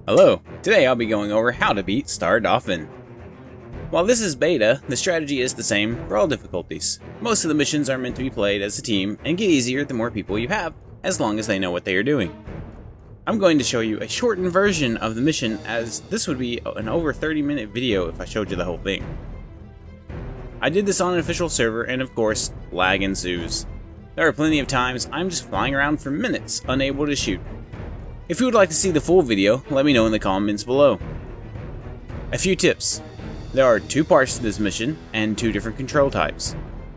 Hello, today I'll be going over how to beat Star Dolphin. While this is beta, the strategy is the same for all difficulties. Most of the missions are meant to be played as a team and get easier the more people you have, as long as they know what they are doing. I'm going to show you a shortened version of the mission, as this would be an over 30-minute video if I showed you the whole thing. I did this on an official server, and of course, lag ensues. There are plenty of times I'm just flying around for minutes, unable to shoot. If you would like to see the full video, let me know in the comments below. A few tips. There are two parts to this mission, and two different control types.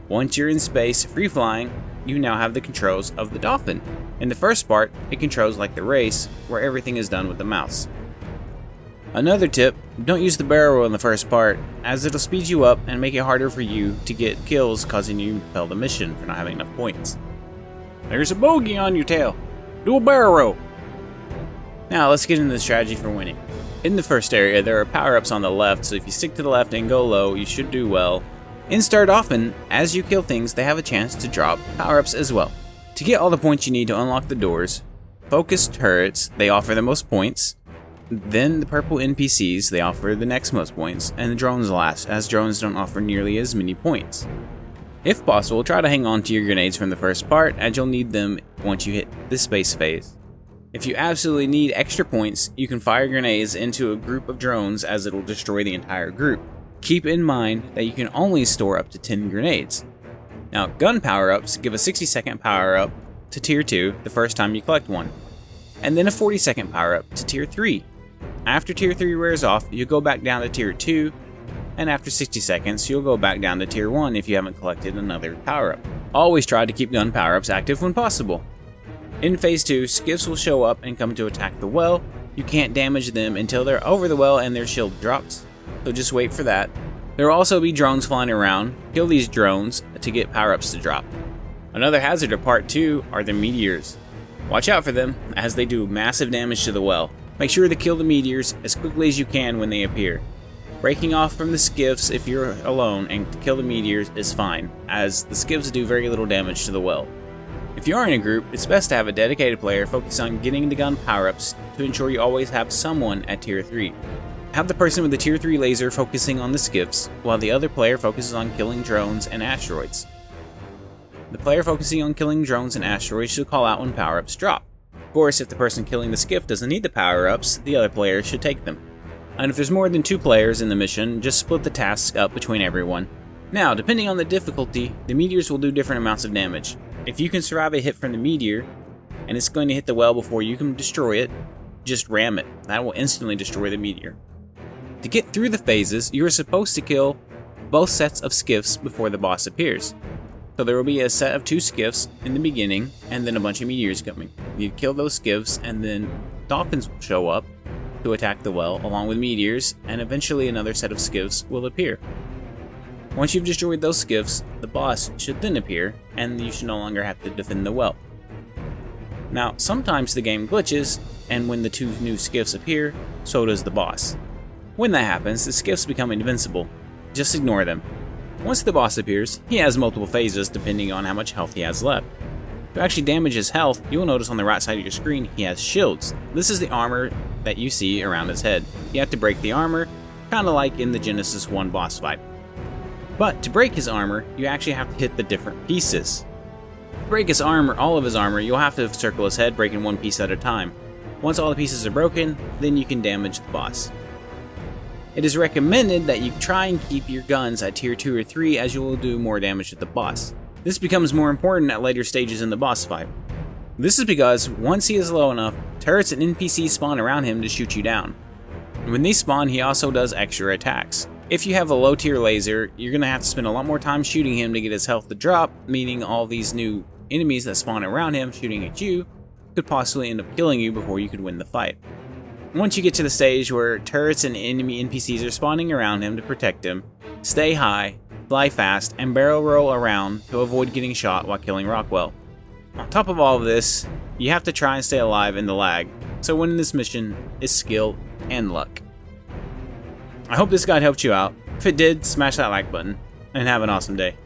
Once you're in space, free flying, you now have the controls of the Dolphin. In the first part, it controls like the race, where everything is done with the mouse. Another tip, don't use the barrel roll in the first part, as it'll speed you up and make it harder for you to get kills, causing you to fail the mission for not having enough points. There's a bogey on your tail. Do a barrel roll. Now let's get into the strategy for winning. In the first area, there are power-ups on the left, so if you stick to the left and go low, you should do well. In Star Dolphin, as you kill things, they have a chance to drop power-ups as well. To get all the points you need to unlock the doors, focus turrets, they offer the most points. Then the purple NPCs, they offer the next most points, and the drones last, as drones don't offer nearly as many points. If possible, try to hang on to your grenades from the first part, as you'll need them once you hit the space phase. If you absolutely need extra points, you can fire grenades into a group of drones, as it'll destroy the entire group. Keep in mind that you can only store up to 10 grenades. Now, gun power-ups give a 60-second power-up to tier 2 the first time you collect one, and then a 40-second power-up to tier 3. After tier 3 wears off, you'll go back down to tier 2, and after 60 seconds, you'll go back down to tier 1 if you haven't collected another power-up. Always try to keep gun power-ups active when possible. In Phase 2, skiffs will show up and come to attack the well. You can't damage them until they're over the well and their shield drops, so just wait for that. There will also be drones flying around. Kill these drones to get power-ups to drop. Another hazard of Part 2 are the meteors. Watch out for them, as they do massive damage to the well. Make sure to kill the meteors as quickly as you can when they appear. Breaking off from the skiffs if you're alone and to kill the meteors is fine, as the skiffs do very little damage to the well. If you are in a group, it's best to have a dedicated player focus on getting the gun power-ups to ensure you always have someone at tier 3. Have the person with the tier 3 laser focusing on the skiffs, while the other player focuses on killing drones and asteroids. The player focusing on killing drones and asteroids should call out when power-ups drop. Of course, if the person killing the skiff doesn't need the power-ups, the other player should take them. And if there's more than 2 players in the mission, just split the tasks up between everyone. Now, depending on the difficulty, the meteors will do different amounts of damage. If you can survive a hit from the meteor, and it's going to hit the well before you can destroy it, just ram it. That will instantly destroy the meteor. To get through the phases, you are supposed to kill both sets of skiffs before the boss appears. So there will be a set of 2 skiffs in the beginning, and then a bunch of meteors coming. You kill those skiffs, and then dolphins will show up to attack the well, along with meteors, and eventually another set of skiffs will appear. Once you've destroyed those skiffs, the boss should then appear, and you should no longer have to defend the well. Now, sometimes the game glitches, and when the 2 new skiffs appear, so does the boss. When that happens, the skiffs become invincible. Just ignore them. Once the boss appears, he has multiple phases depending on how much health he has left. To actually damage his health, you will notice on the right side of your screen he has shields. This is the armor that you see around his head. You have to break the armor, kinda like in the Genesis 1 boss fight. But to break his armor, you actually have to hit the different pieces. To break his armor, all of his armor, you'll have to circle his head, breaking one piece at a time. Once all the pieces are broken, then you can damage the boss. It is recommended that you try and keep your guns at tier 2 or 3, as you will do more damage to the boss. This becomes more important at later stages in the boss fight. This is because once he is low enough, turrets and NPCs spawn around him to shoot you down. When these spawn, he also does extra attacks. If you have a low tier laser, you're going to have to spend a lot more time shooting him to get his health to drop, meaning all these new enemies that spawn around him shooting at you could possibly end up killing you before you could win the fight. Once you get to the stage where turrets and enemy NPCs are spawning around him to protect him, stay high, fly fast, and barrel roll around to avoid getting shot while killing Rockwell. On top of all of this, you have to try and stay alive in the lag, so winning this mission is skill and luck. I hope this guide helped you out. If it did, smash that like button, and have an awesome day.